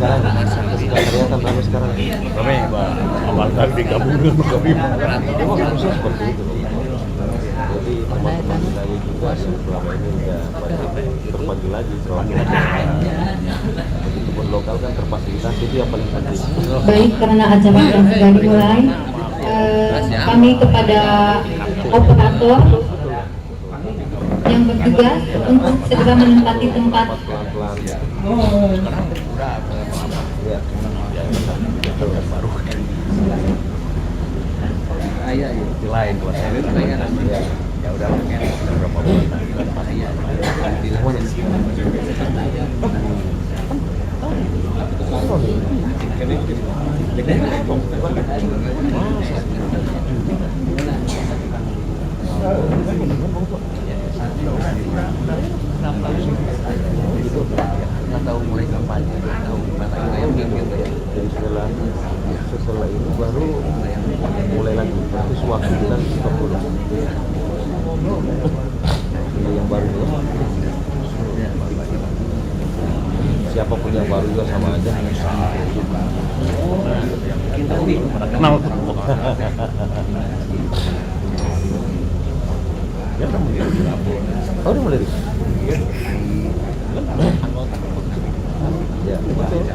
sekarang sekretariat kan ramai sekarang. Ramai, Pak. Apalagi digabung dengan kami. Memang harusnya seperti itu. Jadi teman-teman kita juga yang selama ini udah terpanggil lagi soal begitu pun lokal kan terfasilitasi, itu yang paling penting. Baik, karena acara yang sudah dimulai, kami kepada operator yang bertugas untuk segera menempati tempat. Pelan-pelan. Ya. Baru. Di lain buat saya itu ya udah berapa bulan Nggak tahu mulai kampanye, tahu gimana yang gitu ya. Jadi setelah itu baru mulai lagi. Nanti sewaktu kita stop dulu. Ini yang baru ya. Siapapun yang baru juga sama aja. kenal. Ya kan Oh, udah mulai. Ya, betul. Ya.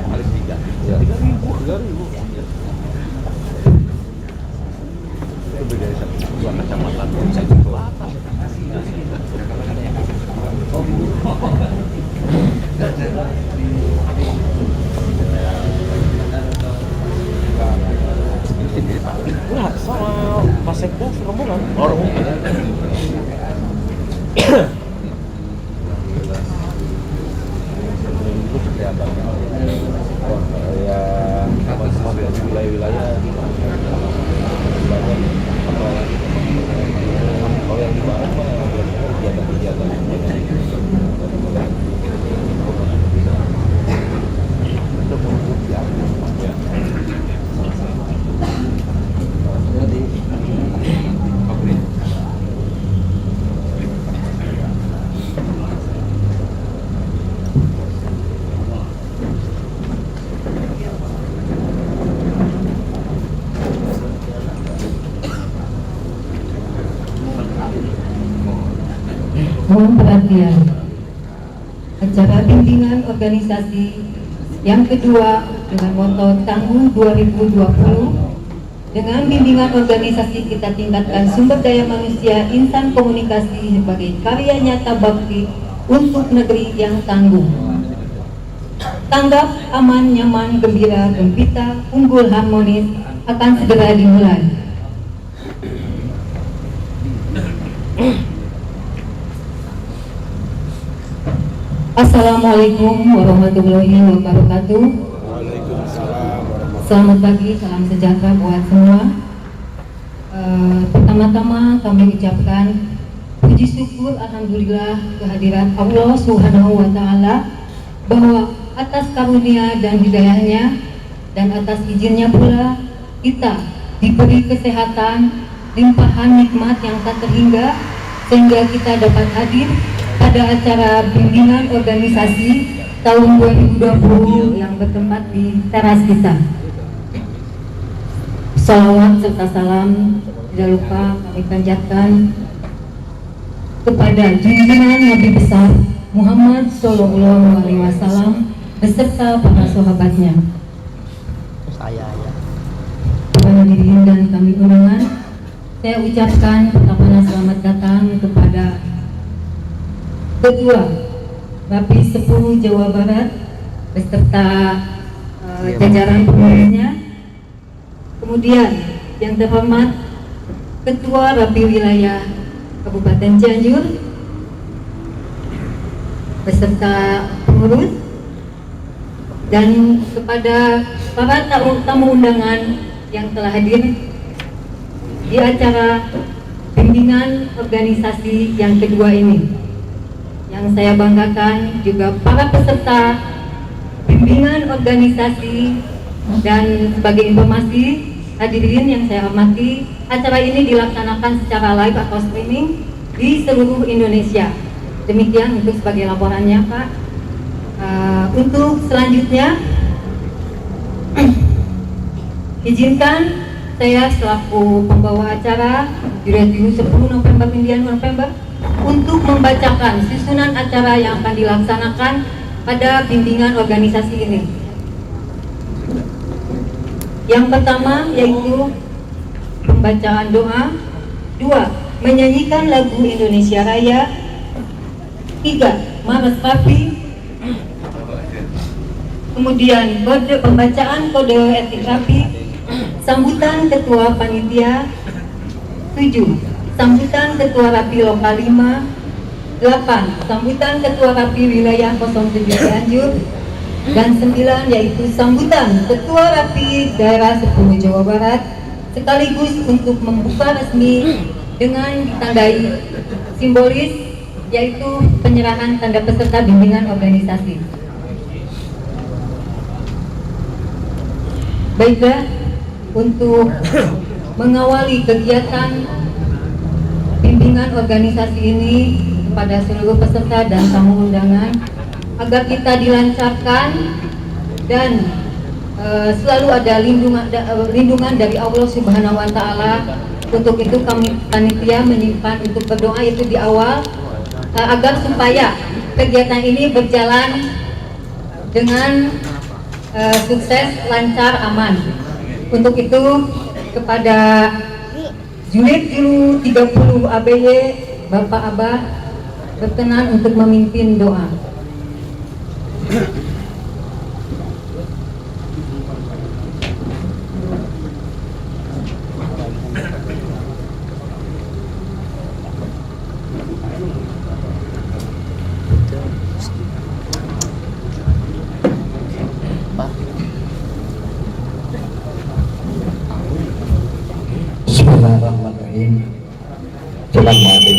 3.000. Itu beda dua kecamatan saya ke atas. Wah, sama Mas Sekda rombongan. Oh, rombongan. Itu kelihatan. Wah, ya teman-teman dari wilayah-wilayah banyak apa kalau yang di barat mah biasanya kegiatan-kegiatan untuk menutup ya. Mohon perhatian, acara bimbingan organisasi yang kedua dengan moto Tangguh 2020 dengan bimbingan organisasi kita tingkatkan sumber daya manusia insan komunikasi sebagai karya nyata bakti untuk negeri yang tangguh. Tanggap, aman, nyaman, gembira, gempita, unggul, harmonis akan segera dimulai. Assalamualaikum warahmatullahi wabarakatuh. Selamat pagi, salam sejahtera buat semua. Pertama-tama kami ucapkan puji syukur alhamdulillah kehadiran Allah Subhanahu wa taala bahwa atas karunia dan hidayahnya dan atas izinnya pula kita diberi kesehatan, limpahan nikmat yang tak terhingga sehingga kita dapat hadir pada acara bimbingan organisasi tahun 2020 yang bertempat di teras kita. Salawat serta salam tidak lupa kami panjatkan kepada junjungan Nabi besar Muhammad Sallallahu Alaihi Wasallam beserta para sahabatnya. Para hadirin dan kami undangan, saya ucapkan pertama selamat datang kepada Ketua Rapi 10 Jawa Barat beserta jajaran pengurusnya. Kemudian yang terhormat Ketua Rapi Wilayah Kabupaten Cianjur beserta pengurus, dan kepada para tamu undangan yang telah hadir di acara bimbingan organisasi yang kedua ini. Yang saya banggakan juga para peserta bimbingan organisasi. Dan sebagai informasi hadirin yang saya hormati, acara ini dilaksanakan secara live atau streaming di seluruh Indonesia. Demikian untuk sebagai laporannya, Pak. Untuk selanjutnya Izinkan saya selaku pembawa acara Diraju 10 November Indian November untuk membacakan susunan acara yang akan dilaksanakan pada bimbingan organisasi ini. Yang pertama yaitu pembacaan doa, 2. Menyanyikan lagu Indonesia Raya, 3. Meresapi, kemudian pembacaan kode etik rapi, sambutan ketua panitia, 7. Sambutan ketua rapi lokal 5, 8. Sambutan ketua rapi wilayah 07 Cianjur, dan 9 yaitu sambutan ketua rapi daerah 10 Jawa Barat, sekaligus untuk membuka resmi dengan ditandai simbolis yaitu penyerahan tanda peserta bimbingan organisasi. Baiklah, untuk mengawali kegiatan bimbingan organisasi ini kepada seluruh peserta dan tamu undangan agar kita dilancarkan dan selalu ada lindungan dari Allah Subhanahu wa Ta'ala. Untuk itu kami panitia menyimpan untuk berdoa itu di awal agar supaya kegiatan ini berjalan dengan sukses, lancar, aman. Untuk itu kepada Junid Julu 30 ABY Bapak Abah berkenan untuk memimpin doa. Bismillahirrahmanirrahim. Assalamualaikum.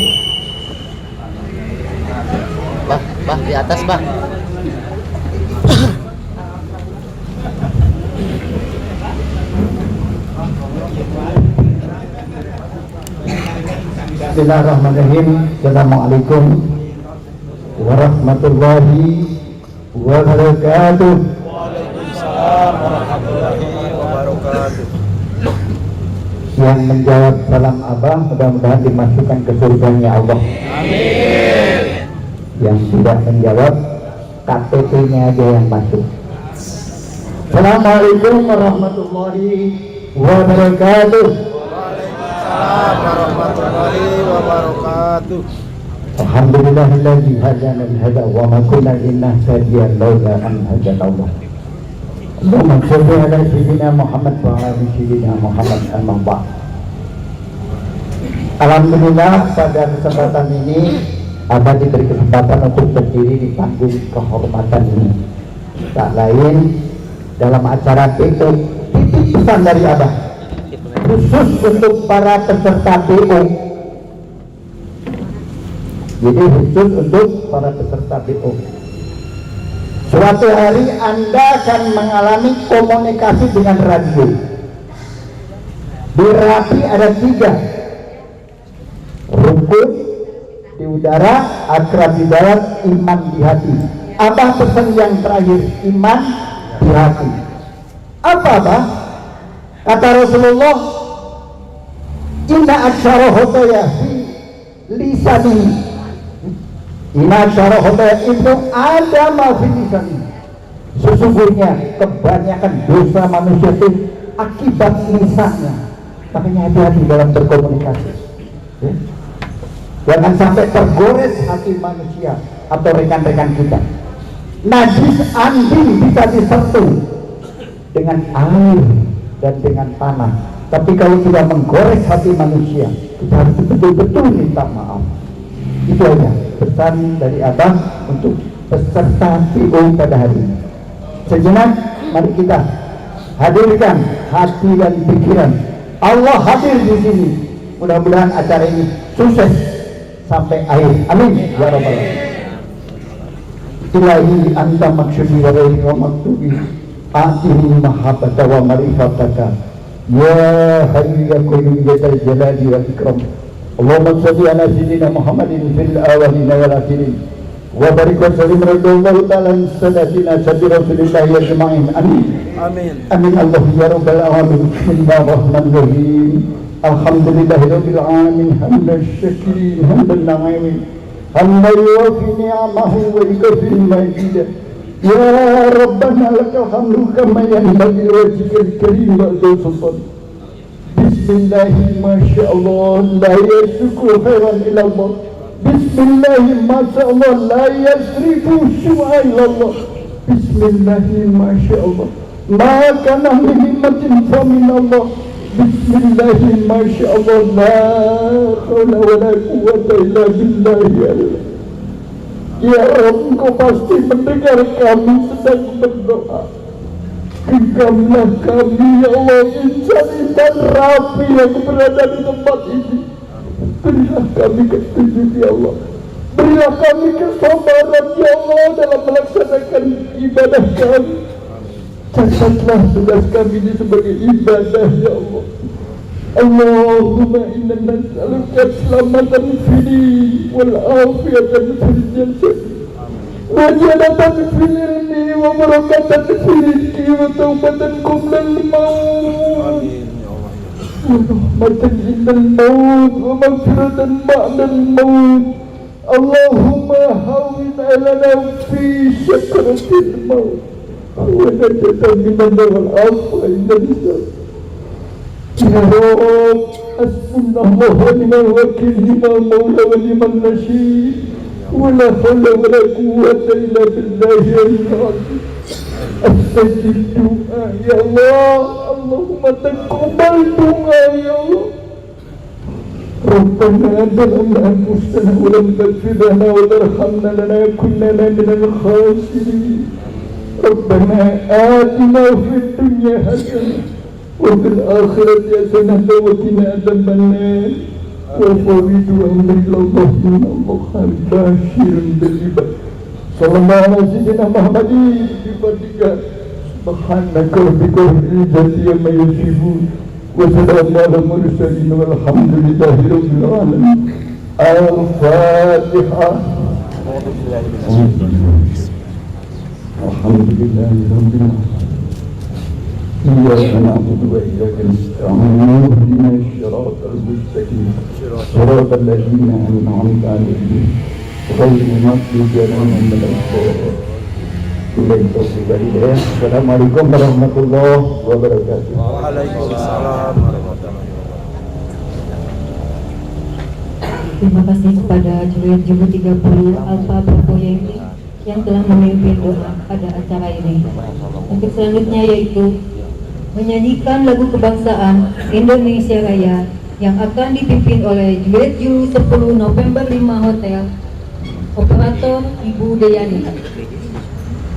Bah, di atas, Bah. Bismillahirrahmanirrahim. Assalamualaikum warahmatullahi wabarakatuh. Waalaikumsalam warahmatullahi wabarakatuh. Yang menjawab salam Abah mudah-mudahan dimasukkan ke surganya Allah. Amin. Yang tidak menjawab KTP-nya aja yang masuk. Assalamualaikum warahmatullahi wabarakatuh. Waalaikumsalam warahmatullahi wabarakatuh. Alhamdulillahilladzi hadana lihada wa ma kunna linahtadiya laula an hadana Allah. Allahumma shalli ala sayyidina Muhammad wa ala ali sayyidina Muhammad amma ba'd. Alhamdulillah pada kesempatan ini Abah diberi kesempatan untuk berdiri di panggung kehormatan ini. Tak lain dalam acara itu titip pesan dari Abah khusus untuk para peserta BO. Jadi khusus untuk para peserta BO. Suatu hari Anda akan mengalami komunikasi dengan radio. Di Rapi ada 3: rukun di udara, akrab di darat, iman di hati. Abah pesan yang terakhir, iman di hati. Apa Abah? Kata Rasulullah, inna aksyara hotaya fi lisani. Inna aksyara hotaya ibnu Adam fi lisani. Sesungguhnya kebanyakan dosa manusia itu akibat lisannya. Makanya hati-hati dalam berkomunikasi ya. Jangan sampai tergores hati manusia atau rekan-rekan kita. Najis anjing bisa disentuh dengan air dan dengan tanah, tapi kalau sudah menggores hati manusia, kita harus betul-betul minta maaf. Itu aja pesan dari Abang untuk peserta PO pada hari ini. Sejenak mari kita hadirkan hati dan pikiran. Allah hadir di sini. Mudah-mudahan acara ini sukses sampai akhir. Amin ya rabbal alamin. Ilahi anta maksudi wa ghairi wa maktubi atini mahabbata wa marifataka ya hayyu ya qayyum ya dzal jalali wal ikram. Allahumma shalli ala sayyidina Muhammadin fil awwalin wal akhirin wa barik wa sallim radhiyallahu ta'ala an sayyidina Rasulillah ajma'in. Amin. Amin Allah ya rabbal alamin. Bismillahirrahmanirrahim. Alhamdulillahirabbil alamin hamdan syakirin hamdan na'imin hamdan yuwafi ni'amahu wa yukafi majidah. Ya Rabbana lakal hamdu kama yanbaghi li wajhikal karim wa dzul sultan. Bismillahi masyaallah la yasku khairan illa Allah. Bismillahi masyaallah la yasrifu syu'a illa Allah. Bismillahi masyaallah ma kana min himmatin fa min Allah. Bismillahi masyaallah la haula wa la quwwata illa billah. Ya Rabb, Engkau pasti mendengar kami sedang berdoa. Berikanlah kami ya Allah insan dan rapi yang berada di tempat ini. Berilah kami ketujuan ya Allah. Berilah kami kesabaran ya Allah dalam melaksanakan ibadah kami. Catatlah tugas kami ini sebagai ibadah ya Allah. Allahumma inna nas'aluka selamatan fidi wal afiyatan fil jasad wa janatan fil ilmi wa barakatan fil rizqi wa taubatan qabla al-maut wa rahmatan indal maut wa maghfiratan ba'da al-maut. Allahumma hawwin 'alana fi sakratil maut wa najatan minan wal afwa indal hisab. Ya Rabb, hasbunallahu wa ni'mal wakil, ni'mal maula wa ni'mal nasir, wa la hawla wa la quwwata illa billahi al-azim. Astajib doa ya Allah. Allahumma taqabbal doa ya Allah. Rabbana zalamna anfusana wa lam taghfir lana wa tarhamna lanakunanna minal khasirin. Rabbana atina fid dunya hasanah وفي الآخرة حسنة وقنا عذاب النار وفوض أمر إلى الله من الله بشير بالعباد. صلى الله على سيدنا محمد بفضلك سبحانك ربك رب العزة عما يصفون وسلام على المرسلين والحمد لله رب العالمين. الفاتحة. الحمد لله رب العالمين. إياك نعبد وإياك نستعين اهدنا الصراط المستقيم صراط الذين أنعمت عليهم غير المغضوب عليهم ولا الضالين. Assalamualaikum warahmatullahi wabarakatuh. Waalaikumsalam Terima kasih kepada Juliet Jubu 30 Alfa Berkoyemi yang telah memimpin doa pada acara ini. Untuk selanjutnya yaitu menyanyikan lagu kebangsaan Indonesia Raya yang akan dipimpin oleh Juliet Ju 10 November 5 Hotel, operator Ibu Deyani.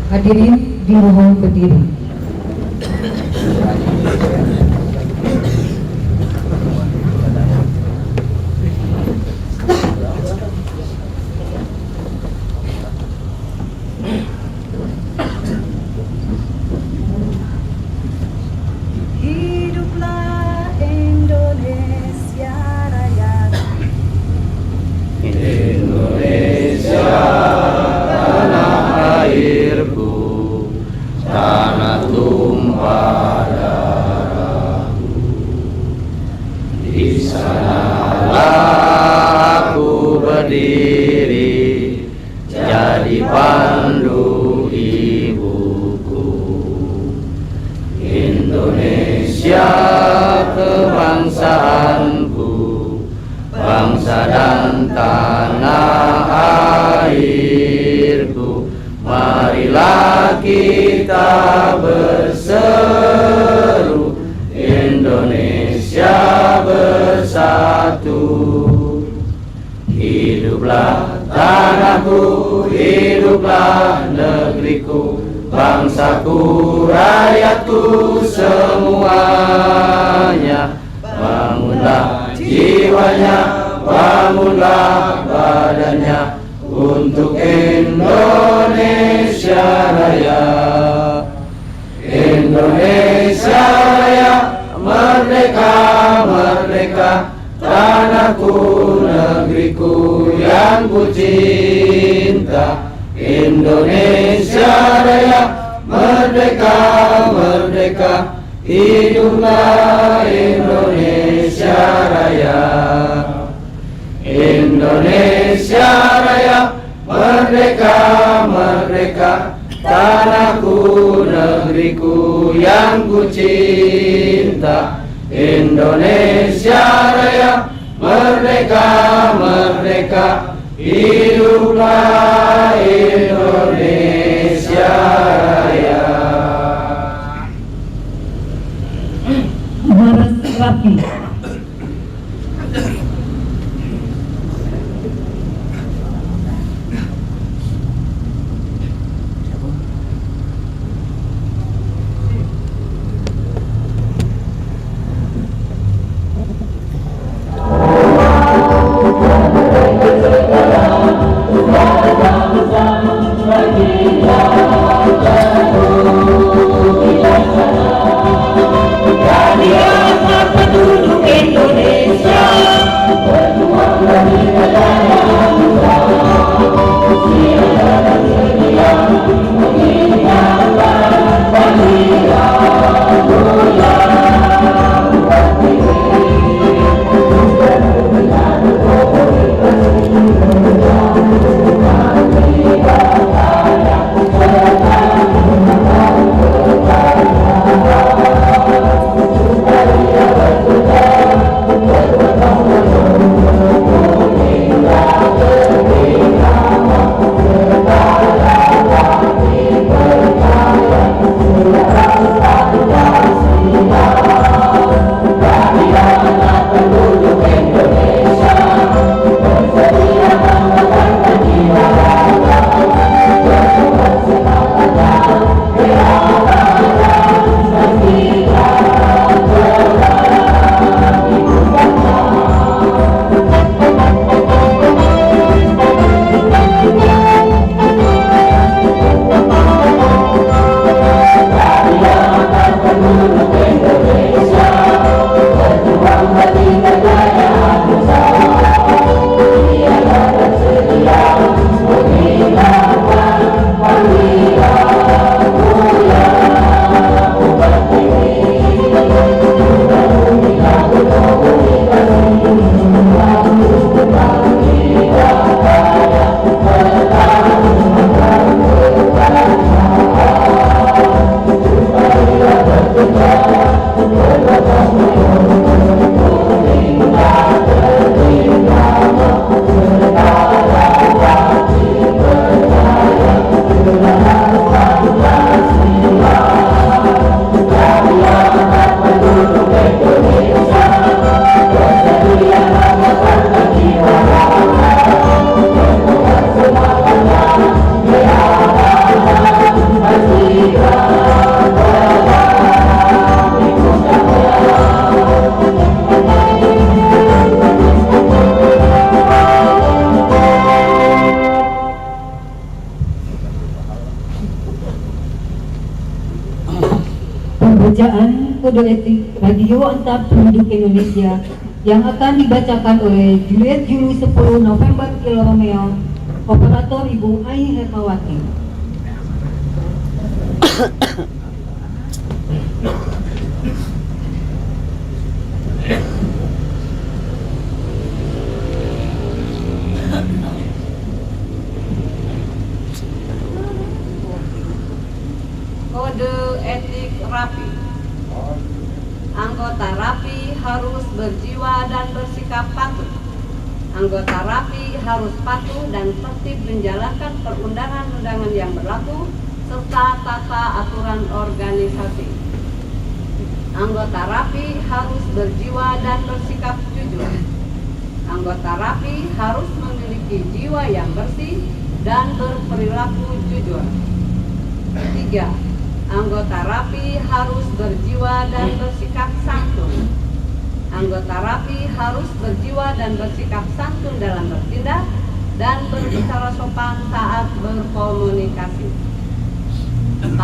Hadirin dimohon berdiri. Bangsaku, rakyatku semuanya, bangunlah jiwanya, bangunlah badannya untuk Indonesia Raya. Indonesia Raya, merdeka, merdeka, tanahku, negeriku yang ku cinta. Indonesia Raya, merdeka, merdeka, hiduplah Indonesia Raya. Indonesia Raya, merdeka, merdeka, tanahku, negeriku yang ku cinta. Indonesia Raya, merdeka, merdeka, hiduplah Indonesia Raya. Baras Rapi. Pembacaan Kode Etik Radio Antar Penduduk Indonesia yang akan dibacakan oleh Juliet Julu 10 November Kilo Romeo, Operator Ibu Ai Hermawati. Kode etik Rapi. Anggota Rapi harus berjiwa dan bersikap patuh. Anggota Rapi harus patuh dan tertib menjalankan perundangan-undangan yang berlaku serta tata aturan organisasi. Anggota Rapi harus berjiwa dan bersikap jujur. Anggota Rapi harus memiliki jiwa yang bersih dan berperilaku jujur. 3. Anggota Rapi harus berjiwa dan bersikap santun. Anggota Rapi harus berjiwa dan bersikap santun dalam bertindak dan berbicara sopan saat berkomunikasi. 4.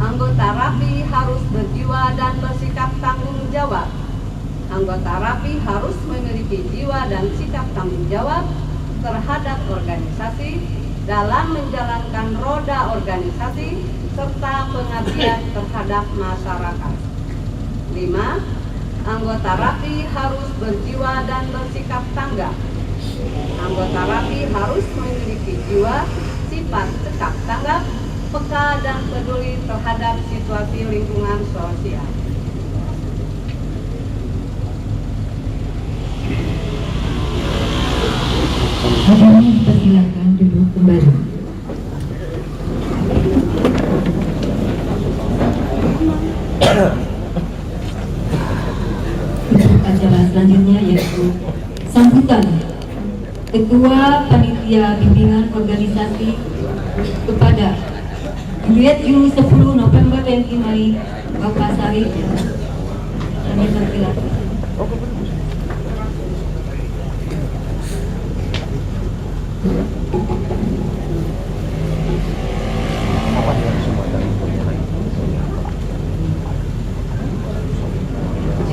Anggota Rapi harus berjiwa dan bersikap tanggung jawab. Anggota Rapi harus memiliki jiwa dan sikap tanggung jawab terhadap organisasi dalam menjalankan roda organisasi serta pengabdian terhadap masyarakat. 5. Anggota RAPI harus berjiwa dan bersikap tanggap. Anggota RAPI harus memiliki jiwa, sifat sikap tanggap, peka dan peduli terhadap situasi lingkungan sosial. Hadirin dipersilakan duduk kembali. Untuk acara selanjutnya yaitu sambutan Ketua Panitia Bimbingan Organisasi kepada Juliet Juli 10 November BMI Mari Bapak Sari. Kami persilakan.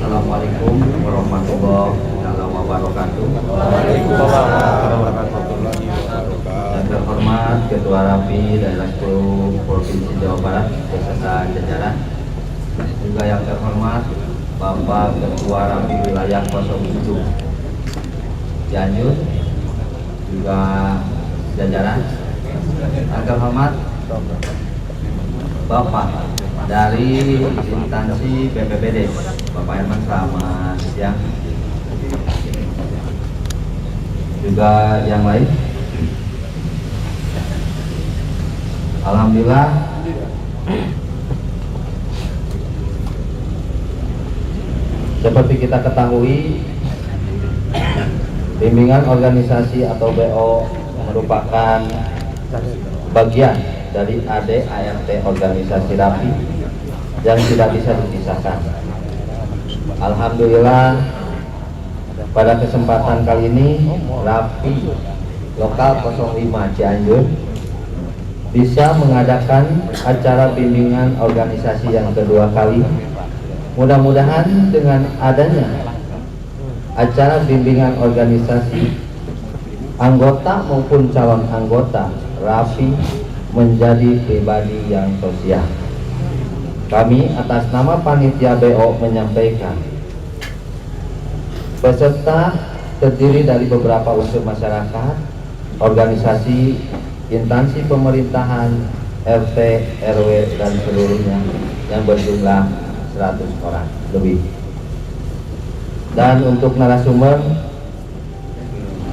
Assalamualaikum warahmatullahi wabarakatuh. Yang terhormat Ketua RAPI Daerah 10 Provinsi Jawa Barat beserta jajaran, juga yang terhormat Bapak Ketua RAPI Wilayah 07 Cianjur, juga jajaran. Yang terhormat Bapak dari instansi BPBD, Bapak Herman, selamat siang. Juga yang lain, alhamdulillah seperti kita ketahui, bimbingan organisasi atau BO merupakan bagian dari AD/ART organisasi RAPI yang tidak bisa dipisahkan. Alhamdulillah pada kesempatan kali ini RAPI Lokal 05 Cianjur bisa mengadakan acara bimbingan organisasi yang kedua kali. Mudah-mudahan dengan adanya acara bimbingan organisasi, anggota maupun calon anggota RAPI menjadi pribadi yang sosial. Kami atas nama panitia BO menyampaikan, peserta terdiri dari beberapa unsur masyarakat, organisasi, instansi pemerintahan, RT, RW dan seluruhnya yang berjumlah 100 orang lebih. Dan untuk narasumber,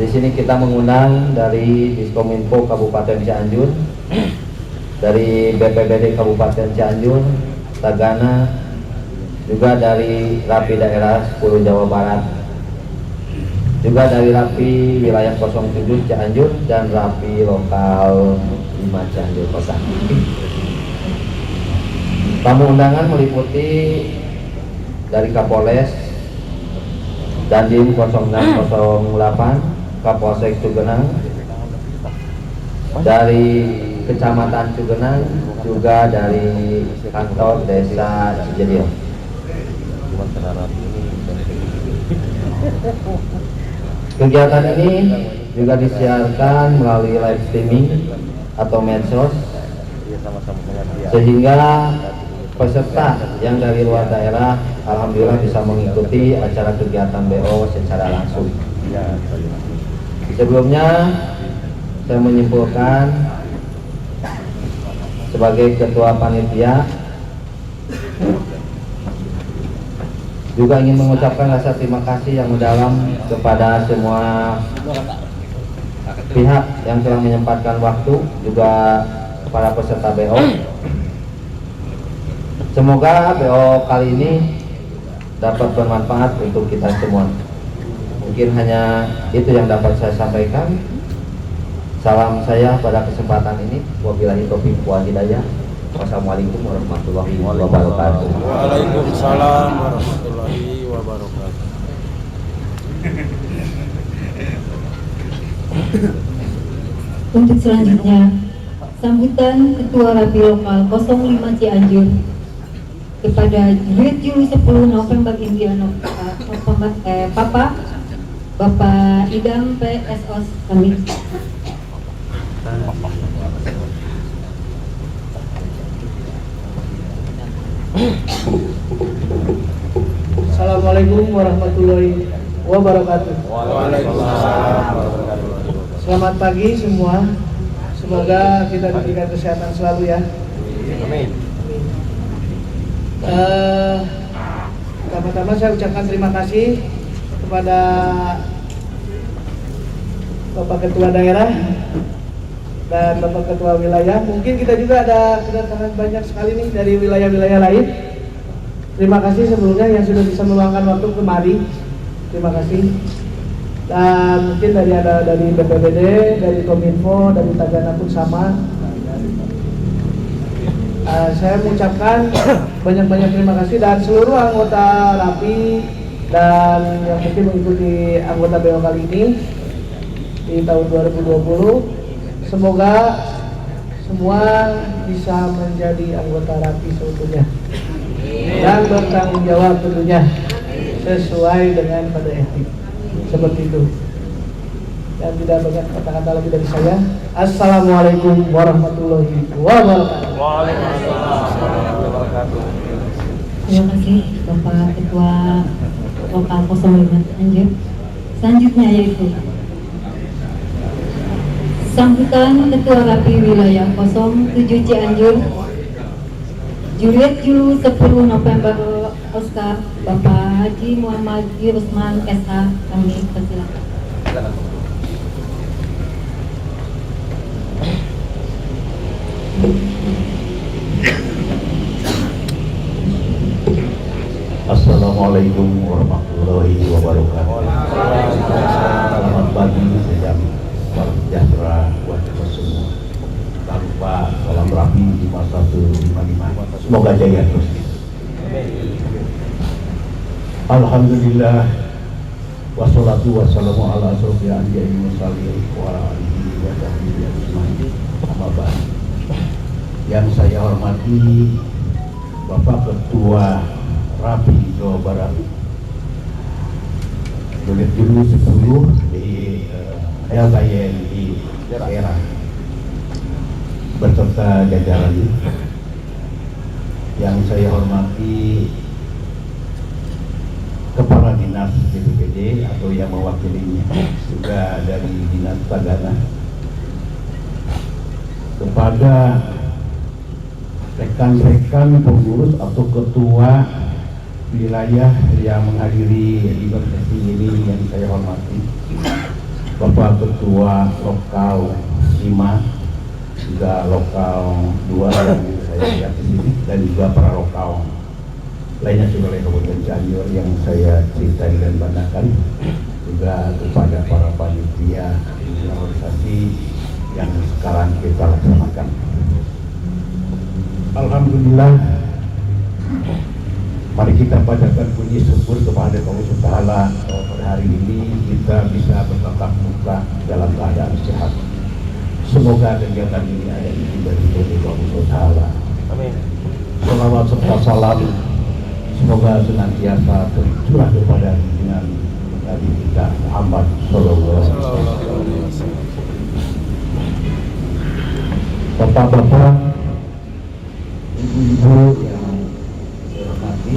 di sini kita mengundang dari Diskominfo Kabupaten Cianjur, dari BPBD Kabupaten Cianjur, Tagana, juga dari RAPI Daerah 10 Jawa Barat, juga dari RAPI Wilayah 07 Cianjur dan RAPI Lokal 5 Cianjur Kota. Tamu undangan meliputi dari Kapolres, Dandim 0608, Kapolsek Cugenang, dari Kecamatan Cugenang, juga dari kantor Desa Cijedil. Kegiatan ini juga disiarkan melalui live streaming atau medsos, sehingga peserta yang dari luar daerah alhamdulillah bisa mengikuti acara kegiatan BO secara langsung. Sebelumnya saya menyimpulkan sebagai ketua panitia juga ingin mengucapkan rasa terima kasih yang mendalam kepada semua pihak yang telah menyempatkan waktu, juga para peserta BO. Semoga BO kali ini dapat bermanfaat untuk kita semua. Mungkin hanya itu yang dapat saya sampaikan. Salam saya pada kesempatan ini. Wabillahi taufiq wal hidayah. Wassalamualaikum warahmatullahi wabarakatuh. Waalaikumsalam warahmatullahi wabarakatuh. Untuk selanjutnya, sambutan Ketua RAPI Lokal 05 Cianjur kepada Juliet Juli 10 November Indiano Papa Bapak Idam PSOS kami. Assalamualaikum warahmatullahi wabarakatuh. Selamat pagi semua. Semoga kita diberikan kesehatan selalu ya. Amin. Pertama-tama saya ucapkan terima kasih kepada Bapak Ketua Daerah dan Bapak Ketua Wilayah. Mungkin kita juga ada kedatangan banyak sekali nih dari wilayah-wilayah lain. Terima kasih sebelumnya yang sudah bisa meluangkan waktu kemari. Terima kasih. Dan mungkin dari BPBD, dari Kominfo, dari Tagana pun sama. Saya mengucapkan banyak-banyak terima kasih dan seluruh anggota RAPI dan yang mungkin mengikuti anggota BO kali ini di tahun 2020. Semoga semua bisa menjadi anggota RAPI seutuhnya dan bertanggung jawab tentunya sesuai dengan kode etik seperti itu. Dan tidak banyak kata-kata lagi dari saya. Assalamualaikum warahmatullahi wabarakatuh. Waalaikumsalam warahmatullahi wabarakatuh. Terima kasih Bapak Ketua Lokal 05 Cianjur. Selanjutnya yaitu sambutan Ketua RAPI Wilayah 07 Cianjur, Juliet Julu 10 November Oscar, Bapak Haji Muhammad Yusman SH, kami persilakan. Assalamualaikum warahmatullahi wabarakatuh. Selamat pagi, salam sejahtera buat kita semua. Tak lupa salam RAPI 5155. Semoga jaya terus. Alhamdulillah wassalatu wassalamu ala asrofil anbiya'i wal mursalin wa ala alihi wa sahbihi ajmain. Amma ba'd. Yang saya hormati Bapak Ketua RAPI Jawa Barat, Juliet Julu 10 di LKYN di daerah beserta jajaran. Yang saya hormati Kepala Dinas BPBD atau yang mewakilinya juga dari Dinas Tagana, kepada rekan-rekan pengurus atau ketua wilayah yang menghadiri sesi ini yang saya hormati, Bapak Ketua Lokal 5 juga Lokal 2 yang saya lihat di sini, dan juga para lokal lainnya sebagai Kabupaten Cianjur yang saya ceritakan dan banggakan, juga kepada para panitia organisasi yang sekarang kita laksanakan. Alhamdulillah, mari kita panjatkan puji syukur kepada Allah Ta'ala pada hari ini kita bisa bertatap muka dalam keadaan sehat. Semoga kegiatan ini ada izin dari Allah Ta'ala. Amin. Salawat serta salam semoga senantiasa tercurah kepada junjungan Nabi kita Muhammad Sallallahu Alaihi Wasallam. Bapak-bapak, ibu-ibu yang saya hormati,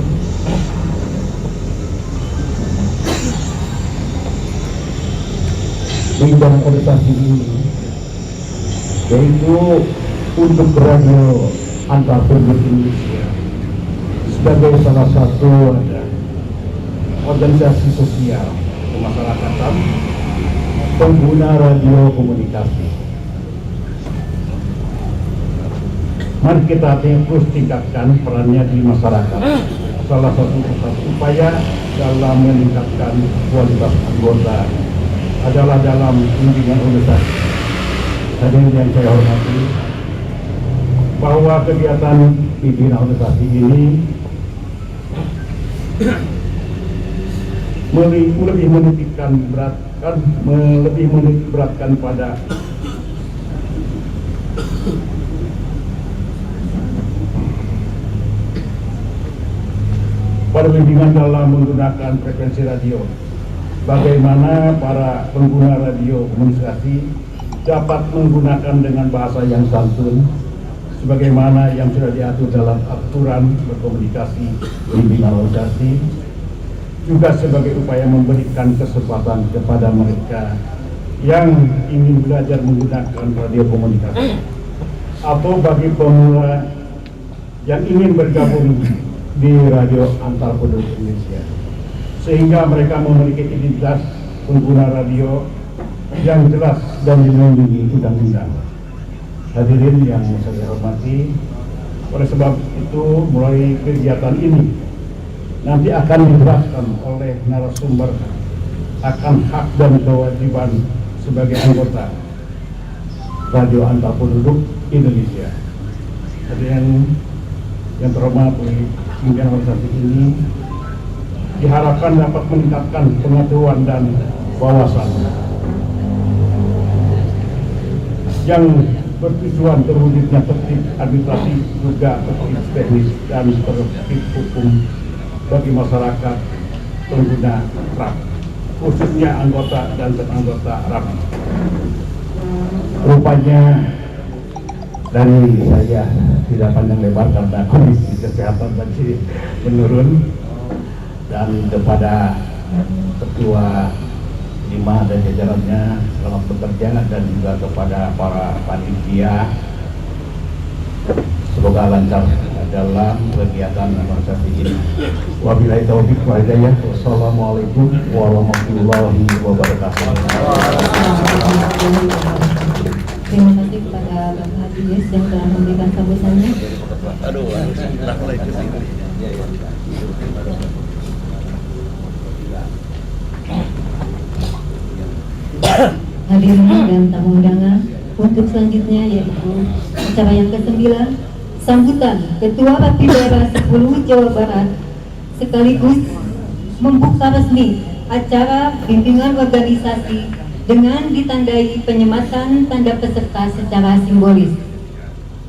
bidang organisasi ini yaitu untuk radio antar Indonesia sebagai salah satu organisasi sosial kemasyarakatan pengguna radio komunikasi. Mari kita terus tingkatkan perannya di masyarakat. Salah satu upaya dalam meningkatkan kualitas anggota adalah dalam bimbingan organisasi. Hadirin yang saya hormati, bahwa kegiatan pimpinan organisasi ini lebih menitik beratkan pada bimbingan dalam menggunakan frekuensi radio. Bagaimana para pengguna radio komunikasi dapat menggunakan dengan bahasa yang santun, sebagaimana yang sudah diatur dalam aturan berkomunikasi bimbingan organisasi, juga sebagai upaya memberikan kesempatan kepada mereka yang ingin belajar menggunakan radio komunikasi atau bagi pemula yang ingin bergabung di radio antar penduduk Indonesia, sehingga mereka memiliki identitas pengguna radio yang jelas dan dilindungi undang-undang. Hadirin yang saya hormati, oleh sebab itu mulai kegiatan ini nanti akan dijelaskan oleh narasumber akan hak dan kewajiban sebagai anggota radio antar penduduk Indonesia. Hadirin yang terhormat, pimpinan organisasi ini diharapkan dapat meningkatkan pengetahuan dan wawasan yang bertujuan terwujudnya tertib administrasi, juga tertib teknis dan tertib hukum bagi masyarakat pengguna RAP, khususnya anggota dan anggota RAP. Rupanya dari saya tidak panjang lebar karena kondisi kesehatan tadi menurun, dan kepada Ketua Lima dan jajarannya selamat bekerja, dan juga kepada para panitia semoga lancar dalam kegiatan organisasi ini. Wabillahi taufiq wal hidayah. Wassalamualaikum warahmatullahi wabarakatuh. Terima kasih kepada Bapak Hafiz yang telah memberikan sambutannya. Hadirin dan tamu undangan, untuk selanjutnya yaitu acara yang ke-9, sambutan Ketua Rapi Daerah 10 Jawa Barat, sekaligus membuka resmi acara bimbingan organisasi dengan ditandai penyematan tanda peserta secara simbolis.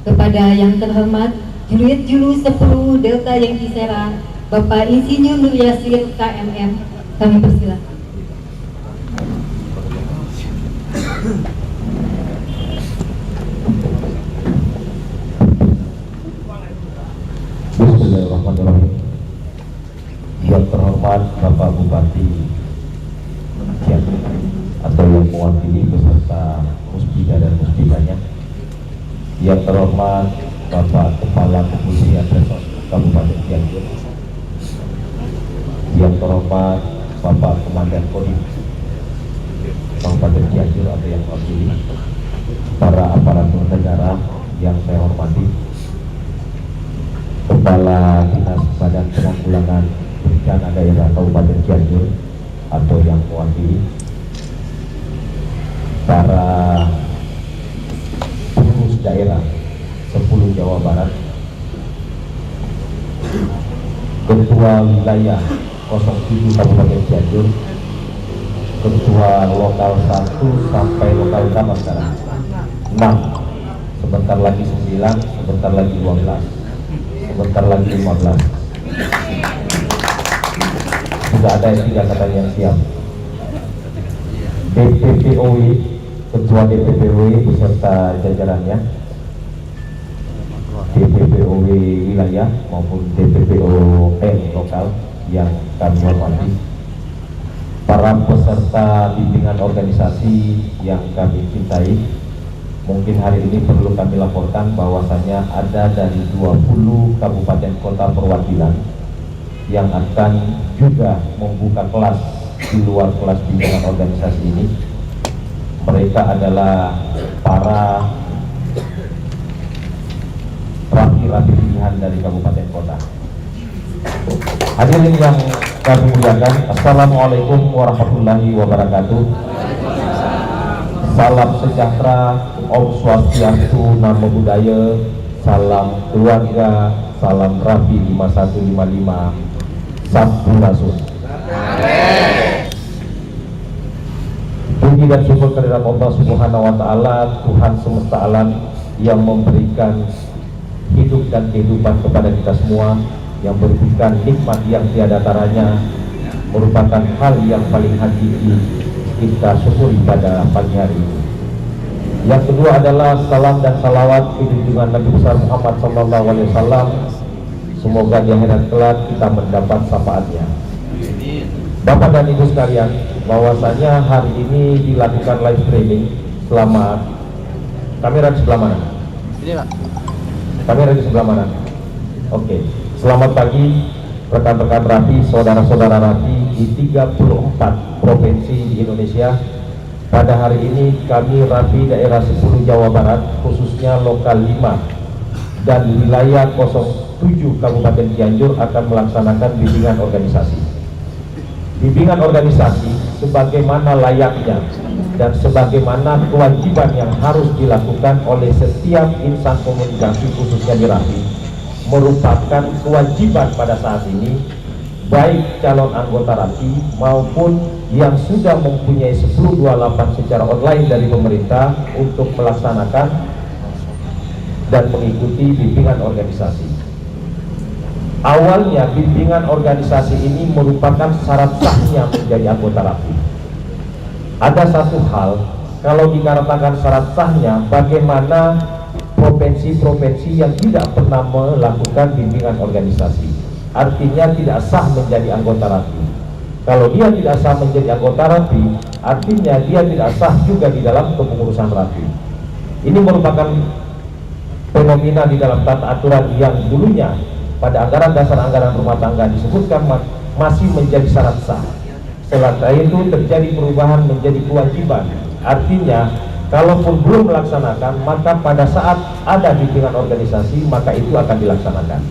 Kepada yang terhormat Juliet Julu 10 Delta Yankee Sierra, Bapak Insinyur Nur Yasir KMM, kami persilakan. Bismillahirrahmanirrahim. Yang terhormat Bapak Bupati Cianjur atau yang mewakili beserta musbida dan musbidanya, yang terhormat Bapak Kepala Kepolisian Resort Kabupaten Cianjur, yang terhormat Bapak Komandan Kodim Kabupaten Cianjur atau yang mewakili, para aparatur negara yang saya hormati, Kepala Dinas Badan Penanggulangan Bencana Daerah Kabupaten Cianjur atau yang mewakili, para pengurus daerah 10 Jawa Barat, Ketua Wilayah 07 Kabupaten Cianjur, Ketua Lokal 1 sampai Lokal berapa sekarang? 6, sebentar lagi 9, sebentar lagi 12, sebentar lagi 15. Sudah ada yang 3 katanya yang siap. DPPOW, Ketua DPPOW beserta jajarannya, DPPOW wilayah maupun DPPOW lokal yang kami hormati, para peserta bimbingan organisasi yang kami cintai. Mungkin hari ini perlu kami laporkan bahwasanya ada dari 20 kabupaten kota perwakilan yang akan juga membuka kelas di luar kelas bimbingan organisasi ini. Mereka adalah para rapi-rapi pilihan dari kabupaten kota. Hadirin yang kami muliakan, Assalamualaikum warahmatullahi wabarakatuh. Salam sejahtera, Om Swastiastu, Namo Buddhaya, salam keluarga, salam Rapi 5155, Sampurasun. Puji dan syukur kehadirat Allah Subhanahu wa Ta'ala, Tuhan semesta alam yang memberikan hidup dan kehidupan kepada kita semua, yang memberikan nikmat yang tiada taranya, merupakan hal yang paling hakiki kita syukuri pada pagi hari ini. Yang kedua adalah salam dan salawat junjungan Nabi besar Muhammad SAW. Semoga di akhirat kelak kita mendapat syafaatnya. Bapak dan Ibu sekalian, bahwasanya hari ini dilakukan live streaming selama kamera di sebelah mana? Ini Pak. Kamera di sebelah mana? Oke. Selamat pagi rekan-rekan Rapi, saudara-saudara Rapi di 34 provinsi di Indonesia. Pada hari ini kami Rapi daerah 10 Jawa Barat, khususnya lokal 5 dan wilayah 07 Kabupaten Cianjur akan melaksanakan bimbingan organisasi. Bimbingan organisasi sebagaimana layaknya dan sebagaimana kewajiban yang harus dilakukan oleh setiap insan komunikasi khususnya di Rapi, merupakan kewajiban pada saat ini baik calon anggota Rapi maupun yang sudah mempunyai 1028 secara online dari pemerintah untuk melaksanakan dan mengikuti bimbingan organisasi. Awalnya bimbingan organisasi ini merupakan syarat sahnya menjadi anggota Rapi. Ada satu hal, kalau dikatakan syarat sahnya, bagaimana provinsi-provinsi yang tidak pernah melakukan bimbingan organisasi, artinya tidak sah menjadi anggota Rapi. Kalau dia tidak sah menjadi anggota Rapi, artinya dia tidak sah juga di dalam kepengurusan Rapi. Ini merupakan fenomena di dalam tata aturan yang dulunya pada anggaran dasar anggaran rumah tangga disebutkan masih menjadi syarat sah. Setelah itu terjadi perubahan menjadi kewajiban. Artinya kalaupun belum melaksanakan, maka pada saat ada bimbingan organisasi maka itu akan dilaksanakan.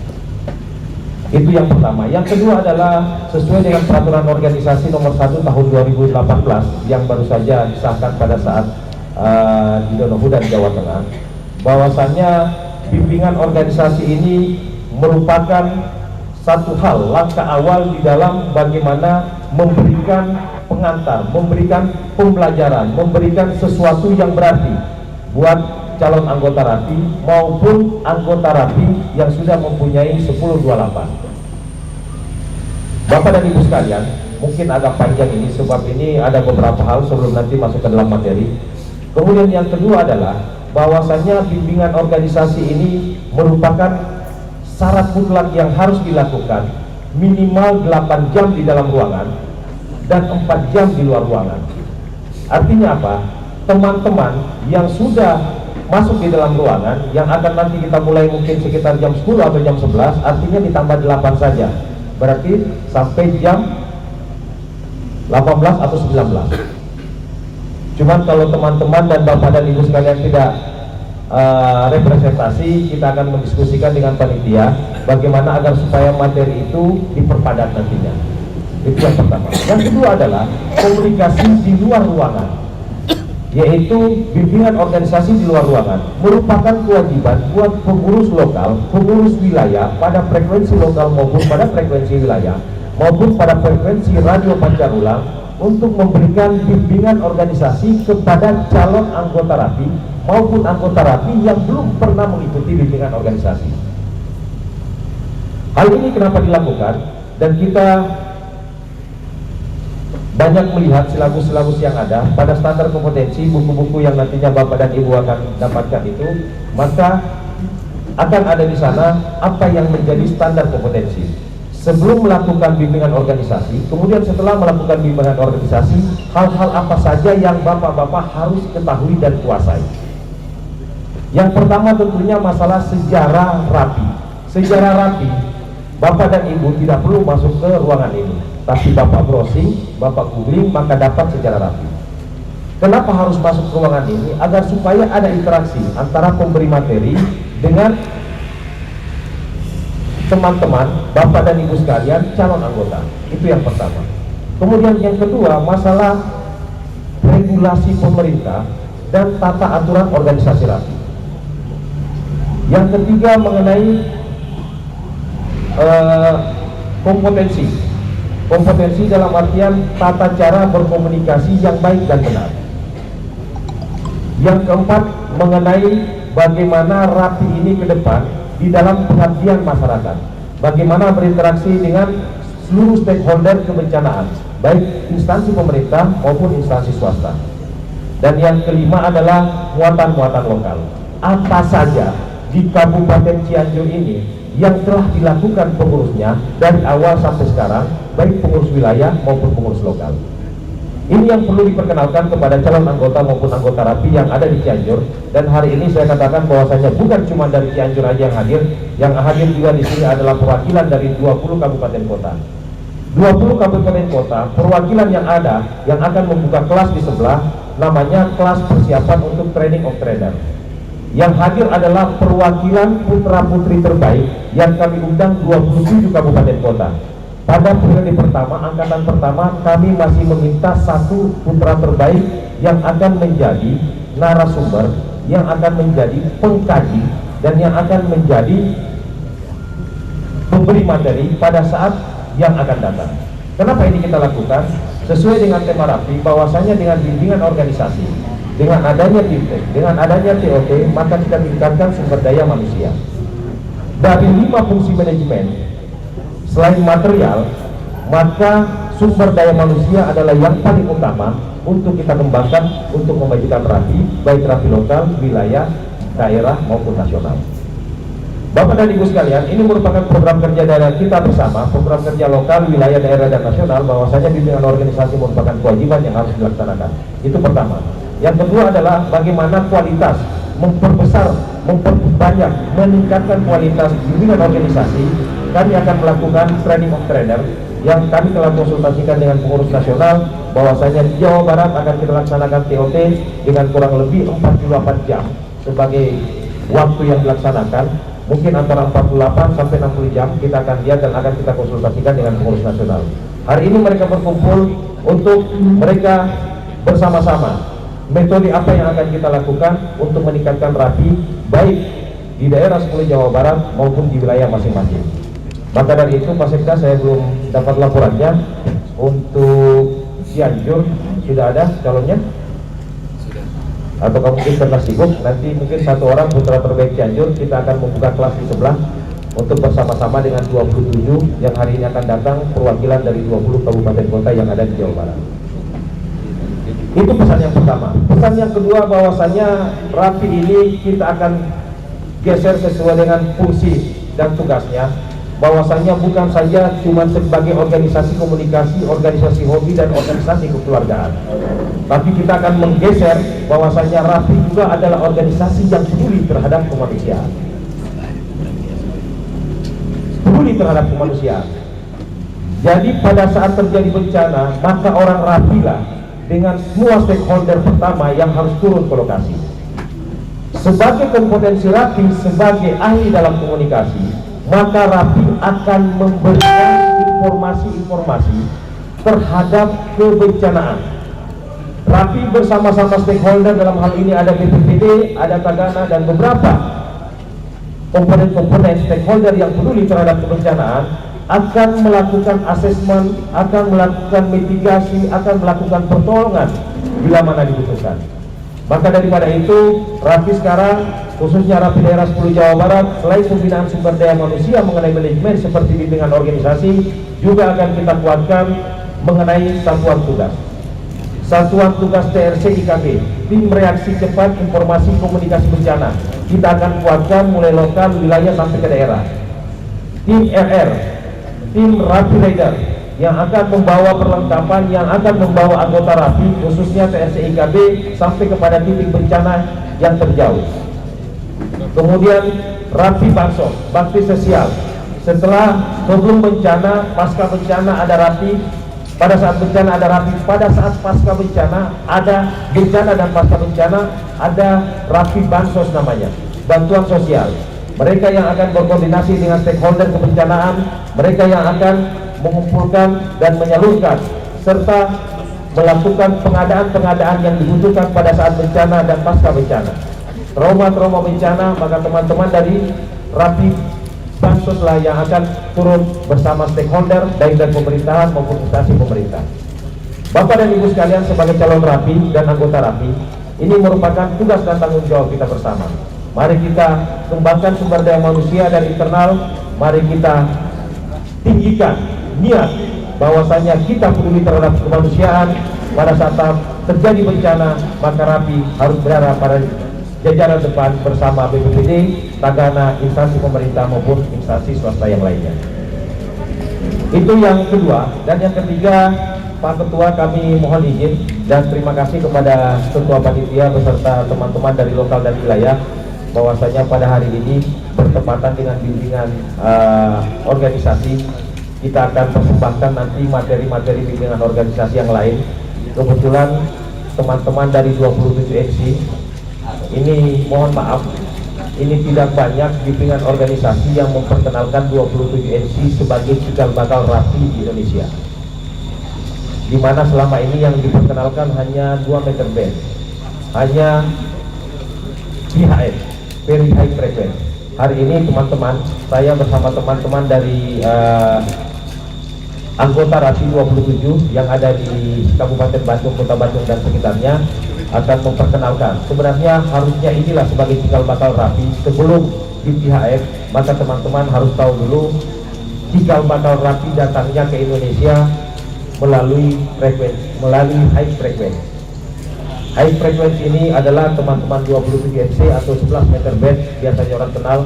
Itu yang pertama. Yang kedua adalah sesuai dengan peraturan organisasi nomor 1 tahun 2018 yang baru saja disahkan pada saat di Donohudan, Jawa Tengah, bahwasannya bimbingan organisasi ini merupakan satu hal langkah awal di dalam bagaimana memberikan pengantar, memberikan pembelajaran, memberikan sesuatu yang berarti buat calon anggota Rapi maupun anggota Rapi yang sudah mempunyai 1028. Bapak dan Ibu sekalian, mungkin agak panjang ini sebab ini ada beberapa hal sebelum nanti masuk ke dalam materi. Kemudian yang kedua adalah bahwasanya bimbingan organisasi ini merupakan syarat mutlak yang harus dilakukan, minimal 8 jam di dalam ruangan dan 4 jam di luar ruangan. Artinya apa? Teman-teman yang sudah masuk di dalam ruangan yang akan nanti kita mulai mungkin sekitar jam 10 atau jam 11, artinya ditambah 8 saja, berarti sampai jam 18 atau 19. Cuman kalau teman-teman dan Bapak dan Ibu sekalian tidak representasi, kita akan mendiskusikan dengan panitia bagaimana agar supaya materi itu diperpadat nantinya. Itu yang pertama. Yang kedua adalah komunikasi di luar ruangan, yaitu bimbingan organisasi di luar ruangan merupakan kewajiban buat pengurus lokal, pengurus wilayah pada frekuensi lokal maupun pada frekuensi wilayah maupun pada frekuensi radio pancarulang untuk memberikan bimbingan organisasi kepada calon anggota Rapi maupun anggota Rapi yang belum pernah mengikuti bimbingan organisasi. Hal ini kenapa dilakukan? Dan kita banyak melihat silabus-silabus yang ada pada standar kompetensi, buku-buku yang nantinya Bapak dan Ibu akan dapatkan itu, maka akan ada di sana apa yang menjadi standar kompetensi. Sebelum melakukan bimbingan organisasi, kemudian setelah melakukan bimbingan organisasi, hal-hal apa saja yang Bapak-Bapak harus ketahui dan kuasai. Yang pertama tentunya masalah sejarah Rapi. Sejarah Rapi, Bapak dan Ibu tidak perlu masuk ke ruangan ini, tapi Bapak browsing, Bapak googling, maka dapat sejarah Rapi. Kenapa harus masuk ke ruangan ini? Agar supaya ada interaksi antara pemberi materi dengan teman-teman, Bapak dan Ibu sekalian, calon anggota. Itu yang pertama. Kemudian yang kedua, masalah regulasi pemerintah dan tata aturan organisasi Rapi. Yang ketiga mengenai kompetensi. Kompetensi dalam artian tata cara berkomunikasi yang baik dan benar. Yang keempat mengenai bagaimana Rapi ini ke depan di dalam pengabdian masyarakat, bagaimana berinteraksi dengan seluruh stakeholder kebencanaan, baik instansi pemerintah maupun instansi swasta. Dan yang kelima adalah muatan-muatan lokal. Apa saja di Kabupaten Cianjur ini yang telah dilakukan pengurusnya dari awal sampai sekarang, baik pengurus wilayah maupun pengurus lokal. Ini yang perlu diperkenalkan kepada calon anggota maupun anggota RAPI yang ada di Cianjur. Dan hari ini saya katakan bahwasanya bukan cuma dari Cianjur aja yang hadir juga di sini adalah perwakilan dari 20 kabupaten kota. 20 kabupaten kota, perwakilan yang ada yang akan membuka kelas di sebelah, namanya kelas persiapan untuk training of trainer. Yang hadir adalah perwakilan putra-putri terbaik yang kami undang 27 kabupaten kota. Pada periode pertama, angkatan pertama, kami masih meminta satu putra terbaik yang akan menjadi narasumber, yang akan menjadi pengkaji, dan yang akan menjadi pemberi materi pada saat yang akan datang. Kenapa ini kita lakukan? Sesuai dengan tema RAPI, bahwasanya dengan bimbingan organisasi, dengan adanya TIPTEK, dengan adanya TOT, maka kita tingkatkan sumber daya manusia. Dari 5 fungsi manajemen, selain material, maka sumber daya manusia adalah yang paling utama untuk kita kembangkan untuk memajukan RAPI, baik RAPI lokal, wilayah, daerah maupun nasional. Bapak dan Ibu sekalian, ini merupakan program kerja daerah kita bersama, program kerja lokal, wilayah, daerah, dan nasional, bahwasanya bimbingan organisasi merupakan kewajiban yang harus dilaksanakan. Itu pertama. Yang kedua adalah bagaimana kualitas, memperbesar, memperbanyak, meningkatkan kualitas bimbingan organisasi. Kami akan melakukan training of trainer yang kami telah konsultasikan dengan pengurus nasional, bahwasanya di Jawa Barat akan kita laksanakan TOT dengan kurang lebih 48 jam sebagai waktu yang dilaksanakan. Mungkin antara 48 sampai 60 jam kita akan lihat dan akan kita konsultasikan dengan pengurus nasional. Hari ini mereka berkumpul untuk mereka bersama-sama metode apa yang akan kita lakukan untuk meningkatkan RAPI baik di daerah 10 Jawa Barat maupun di wilayah masing-masing. Maka dari itu Pak Sekda, saya belum dapat laporannya. Untuk Cianjur sudah ada calonnya? Atau kamu mungkin pernah sibuk, nanti mungkin satu orang putra terbaik Cianjur, kita akan membuka kelas di sebelah untuk bersama-sama dengan 27 yang hari ini akan datang, perwakilan dari 20 kabupaten kota yang ada di Jawa Barat. Itu pesan yang pertama. Pesan yang kedua, bahwasanya RAPI ini kita akan geser sesuai dengan fungsi dan tugasnya, bahwasanya bukan saja cuma sebagai organisasi komunikasi, organisasi hobi, dan organisasi kekeluargaan, tapi kita akan menggeser bahwasanya RAPI juga adalah organisasi yang peduli terhadap kemanusiaan. Peduli terhadap kemanusiaan. Jadi pada saat terjadi bencana, maka orang RAPI lah dengan semua stakeholder pertama yang harus turun ke lokasi. Sebagai kompetensi RAPI sebagai ahli dalam komunikasi, maka RAPI akan memberikan informasi-informasi terhadap kebencanaan. RAPI bersama-sama stakeholder, dalam hal ini ada BPPD, ada Tagana, dan beberapa komponen-komponen stakeholder yang peduli terhadap kebencanaan, akan melakukan asesmen, akan melakukan mitigasi, akan melakukan pertolongan bila mana dibutuhkan. Maka daripada itu, RAPI sekarang, khususnya RAPI daerah 10 Jawa Barat, selain pembinaan sumber daya manusia mengenai manajemen seperti bimbingan organisasi, juga akan kita kuatkan mengenai satuan tugas. Satuan tugas TRC IKB, tim reaksi cepat informasi komunikasi bencana, kita akan kuatkan mulai lokal, wilayah, sampai ke daerah. Tim RR, tim RAPI Rider, yang akan membawa perlengkapan, yang akan membawa anggota RAPI khususnya TRC IKB sampai kepada titik bencana yang terjauh. Kemudian RAPI Bansos, bakti sosial. Sebelum bencana, pasca bencana ada RAPI, pada saat bencana ada RAPI, pada saat pasca bencana ada bencana, dan pasca bencana ada RAPI Bansos namanya, bantuan sosial. Mereka yang akan berkoordinasi dengan stakeholder kebencanaan, mereka yang akan mengumpulkan dan menyalurkan serta melakukan pengadaan-pengadaan yang dibutuhkan pada saat bencana dan pasca bencana. Trauma-trauma bencana, maka teman-teman dari RAPI Bansos lah yang akan turun bersama stakeholder baik dari pemerintahan maupun instansi pemerintah. Bapak dan Ibu sekalian, sebagai calon RAPI dan anggota RAPI, ini merupakan tugas dan tanggung jawab kita bersama. Mari kita kembangkan sumber daya manusia dari internal, mari kita tinggikan niat bahwasanya kita peduli terhadap kemanusiaan. Pada saat terjadi bencana, maka Rapi harus berada pada jajaran depan bersama BPBD, Tagana, instansi pemerintah maupun instansi swasta yang lainnya. Itu yang kedua. Dan yang ketiga, Pak Ketua, kami mohon izin dan terima kasih kepada Ketua Panitia beserta teman-teman dari lokal dan wilayah, bahwasanya pada hari ini bertepatan dengan bimbingan organisasi, kita akan persembahkan nanti materi-materi bimbingan organisasi yang lain. Kebetulan teman-teman dari 27 MC ini, mohon maaf, ini tidak banyak bimbingan organisasi yang memperkenalkan 27 MC sebagai cikal bakal Rapi di Indonesia, di mana selama ini yang diperkenalkan hanya 2 meter band, hanya VHF, very high frequency. Hari ini teman-teman, saya bersama teman-teman dari anggota Rapi 27 yang ada di Kabupaten Bandung, Kota Bandung dan sekitarnya akan memperkenalkan. Sebenarnya harusnya inilah sebagai cikal bakal Rapi. Sebelum di PHF, maka teman-teman harus tahu dulu cikal bakal Rapi datangnya ke Indonesia melalui frekuensi, melalui high frequency. High frequency ini adalah teman-teman 27 MC atau 11 meter band, biasanya orang kenal.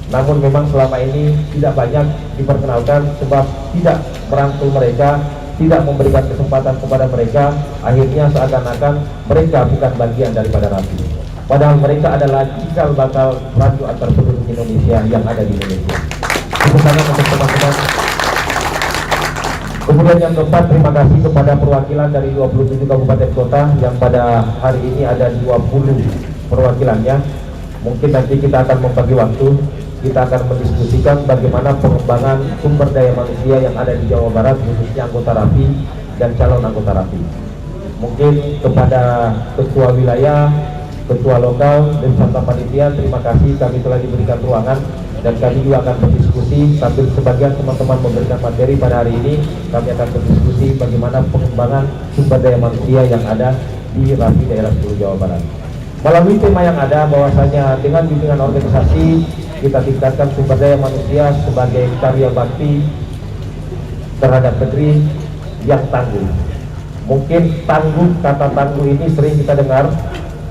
Namun memang selama ini tidak banyak diperkenalkan sebab tidak merangkul mereka, tidak memberikan kesempatan kepada mereka. Akhirnya seakan-akan mereka bukan bagian daripada Rapi, padahal mereka adalah cikal bakal radio antar penduduk Indonesia yang ada di Indonesia. Itu sangat untuk teman-teman. Kemudian yang keempat, terima kasih kepada perwakilan dari 27 kabupaten kota yang pada hari ini ada 20 perwakilannya. Mungkin nanti kita akan membagi waktu, kita akan mendiskusikan bagaimana pengembangan sumber daya manusia yang ada di Jawa Barat, khususnya anggota Rapi dan calon anggota Rapi. Mungkin kepada ketua wilayah, ketua lokal, dan serta panitia, terima kasih, kami telah diberikan ruangan dan kami juga akan berdiskusi sambil sebagian teman-teman memberikan materi. Pada hari ini kami akan berdiskusi bagaimana pengembangan sumber daya manusia yang ada di Rapi daerah 10 Jawa Barat. Melalui tema yang ada, bahwasanya dengan bimbingan organisasi kita tingkatkan sumber daya manusia sebagai karya bakti terhadap negeri yang tangguh. Mungkin tangguh, kata tangguh ini sering kita dengar.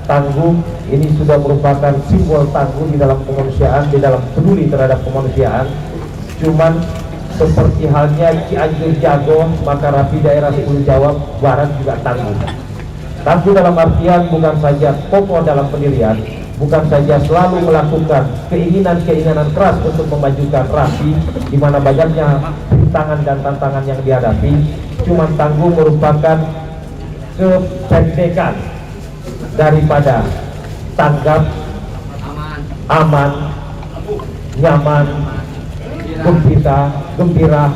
Tangguh ini sudah merupakan simbol tangguh di dalam kemanusiaan, di dalam peduli terhadap kemanusiaan. Cuman seperti halnya Cianjur jago, maka Rapi daerah 10 Jawa Barat juga tangguh. Tangguh dalam artian bukan saja kokoh dalam pendirian, bukan saja selalu melakukan keinginan-keinginan keras untuk memajukan Rapi, di mana banyaknya rintangan dan tantangan yang dihadapi. Cuman tangguh merupakan kependekan daripada tanggap, aman, nyaman, gembira,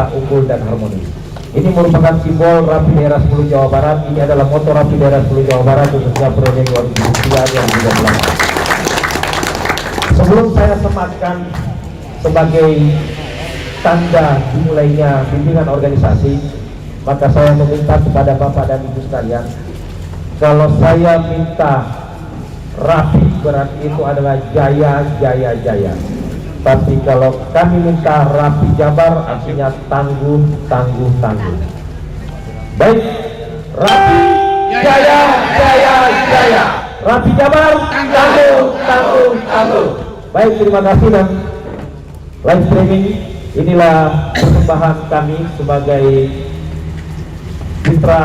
unggul dan harmonis. Ini merupakan simbol Rapi daerah 10 Jawa Barat. Ini adalah moto Rapi daerah 10 Jawa Barat khususnya periode 2023 yang sudah berlangsung. Sebelum saya sematkan sebagai tanda dimulainya bimbingan organisasi, maka saya meminta kepada Bapak dan Ibu sekalian, kalau saya minta Rapi berarti itu adalah jaya. Tapi kalau kami minta Rapi Jabar artinya tangguh. Baik, Rapi jaya. Rapi Jabar tangguh. Baik, terima kasih. Dan live streaming inilah persembahan kami sebagai putra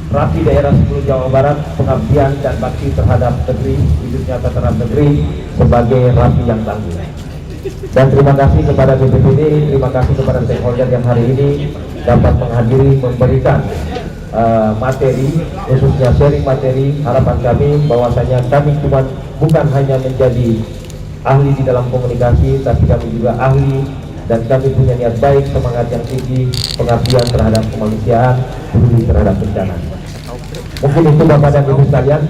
Rapi daerah 10 Jawa Barat, pengabdian dan bakti terhadap negeri, hidupnya terhadap negeri sebagai Rapi yang tangguh. Dan terima kasih kepada BPBD, terima kasih kepada stakeholder yang hari ini dapat menghadiri, memberikan materi, khususnya sharing materi. Harapan kami bahwasanya kami bukan hanya menjadi ahli di dalam komunikasi, tapi kami juga ahli dan kami punya niat baik, semangat yang tinggi, pengabdian terhadap kemanusiaan, peduli terhadap bencana. Mungkin itu Bapak dan Ibu sekalian.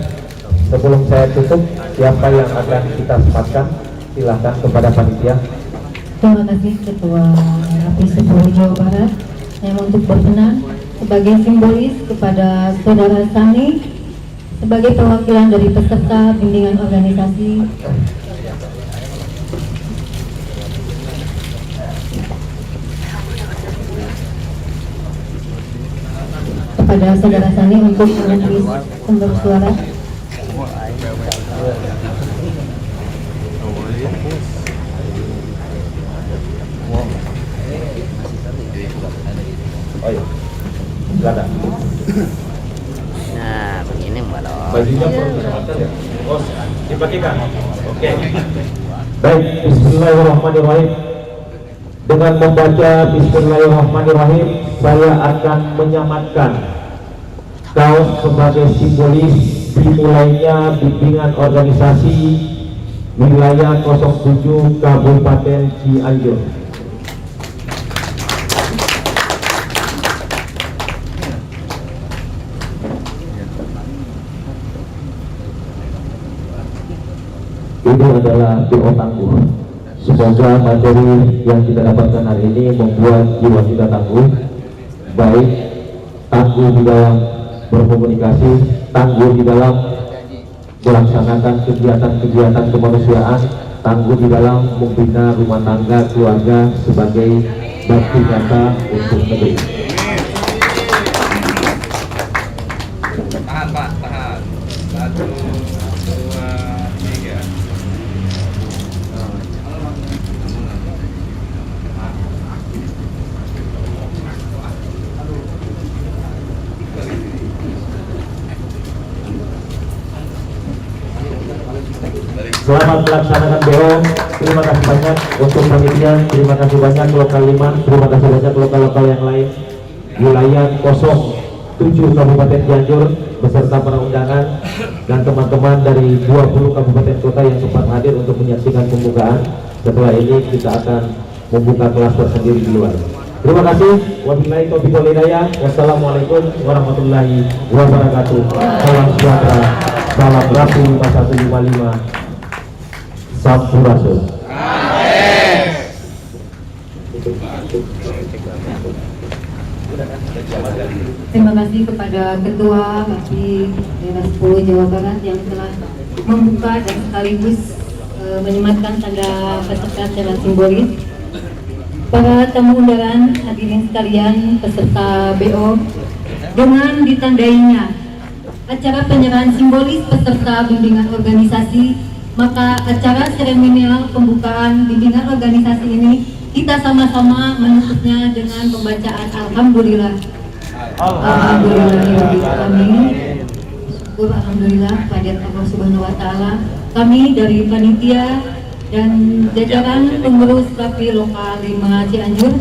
Sebelum saya tutup, siapa yang akan kita sematkan? Silahkan kepada panitia. Terima kasih Ketua Rapi 10 Jawa Barat yang untuk berkenan sebagai simbolis kepada Saudara Sani sebagai perwakilan dari peserta bimbingan organisasi. kepada saudara Sani untuk menghadiri sumber suara. Oh iya, silakan. Nah, begini Mbak Dok. Bajunya perkenalkan ya? Oh, dipakai. Oke. Baik, bismillahirrahmanirrahim. Dengan membaca bismillahirrahmanirrahim, saya akan menyamatkan kaos sebagai simbolis dimulainya bimbingan organisasi wilayah 07 Kabupaten Cianjur. Ini adalah doa tangguh. Semoga materi yang kita dapatkan hari ini membuat jiwa kita tangguh, baik tangguh di dalam berkomunikasi, tangguh di dalam melaksanakan kegiatan-kegiatan kemanusiaan, tangguh di dalam membina rumah tangga keluarga sebagai bakti nyata untuk negeri. Tahan Pak, tahan. 1, 2, 3. Selamat melaksanakan BO. Terima kasih banyak untuk panitia. Terima kasih banyak lokal 5. Terima kasih banyak lokal-lokal yang lain. Wilayah 07 Kabupaten Cianjur beserta para undangan dan teman-teman dari 20 kabupaten kota yang sempat hadir untuk menyaksikan pembukaan. Setelah ini kita akan membuka kelas tersendiri di luar. Terima kasih. Wabillahi taufiq wal hidayah. Wassalamualaikum warahmatullahi wabarakatuh. Salam sejahtera. Salam Rapi 5155. Sampurasun. Terima kasih kepada Ketua Bakti Daerah 10 Jawa Barat yang telah membuka dan sekaligus menyematkan tanda peserta secara simbolis. Para tamu undangan, hadirin sekalian, peserta BO, dengan ditandainya acara penyerahan simbolis peserta bimbingan organisasi, maka acara seremonial pembukaan bimbingan organisasi ini kita sama-sama menutupnya dengan pembacaan Alhamdulillah. Syukur alhamdulillah pada Allah Subhanahu wa taala. Kami dari panitia dan jajaran pengurus Rapi Lokal 5 Cianjur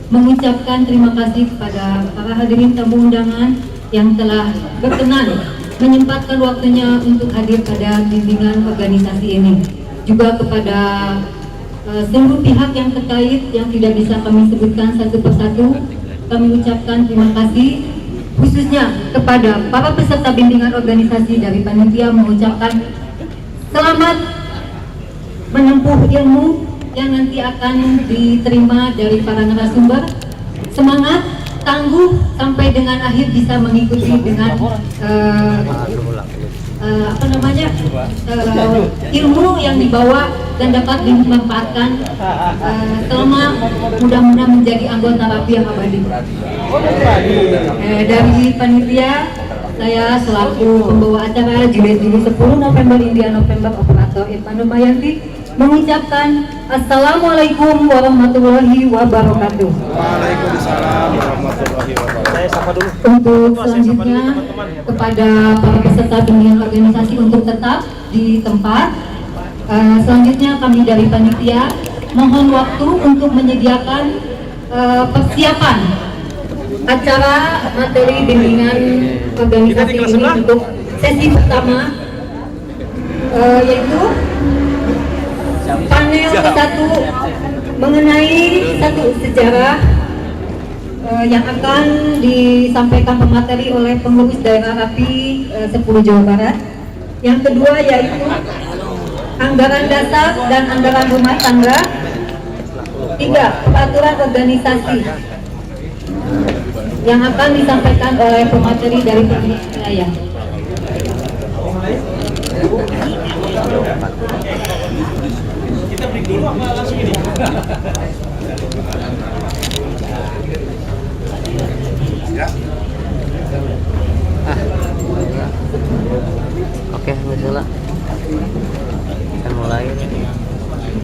mengucapkan terima kasih kepada para hadirin tamu undangan yang telah berkenan menyempatkan waktunya untuk hadir pada bimbingan organisasi ini. Juga kepada seluruh pihak yang terkait yang tidak bisa kami sebutkan satu persatu, kami ucapkan terima kasih, khususnya kepada para peserta bimbingan organisasi dari panitia mengucapkan selamat menempuh ilmu yang nanti akan diterima dari para narasumber. Semangat, tangguh sampai dengan akhir bisa mengikuti dengan ilmu yang dibawa dan dapat dimanfaatkan selama mudah-mudahan menjadi anggota Rapi yang abadi. Dari panitia, saya selaku pembawa acara Jilid 10 November India November Operator Irfan Numayanti mengucapkan Assalamualaikum warahmatullahi wabarakatuh. Waalaikumsalam warahmatullahi wabarakatuh. Saya sapa dulu. Untuk selanjutnya kepada para peserta bimbingan organisasi untuk tetap di tempat. Selanjutnya kami dari panitia mohon waktu untuk menyediakan persiapan acara materi bimbingan organisasi ini untuk sesi pertama, yaitu panel satu mengenai satu sejarah yang akan disampaikan pemateri oleh pengurus daerah Rapi 10 Jawa Barat. Yang kedua yaitu anggaran dasar dan anggaran rumah tangga. 3. Peraturan organisasi yang akan disampaikan oleh pemateri dari pengurus wilayah. Kita break dulu apa langsung ini?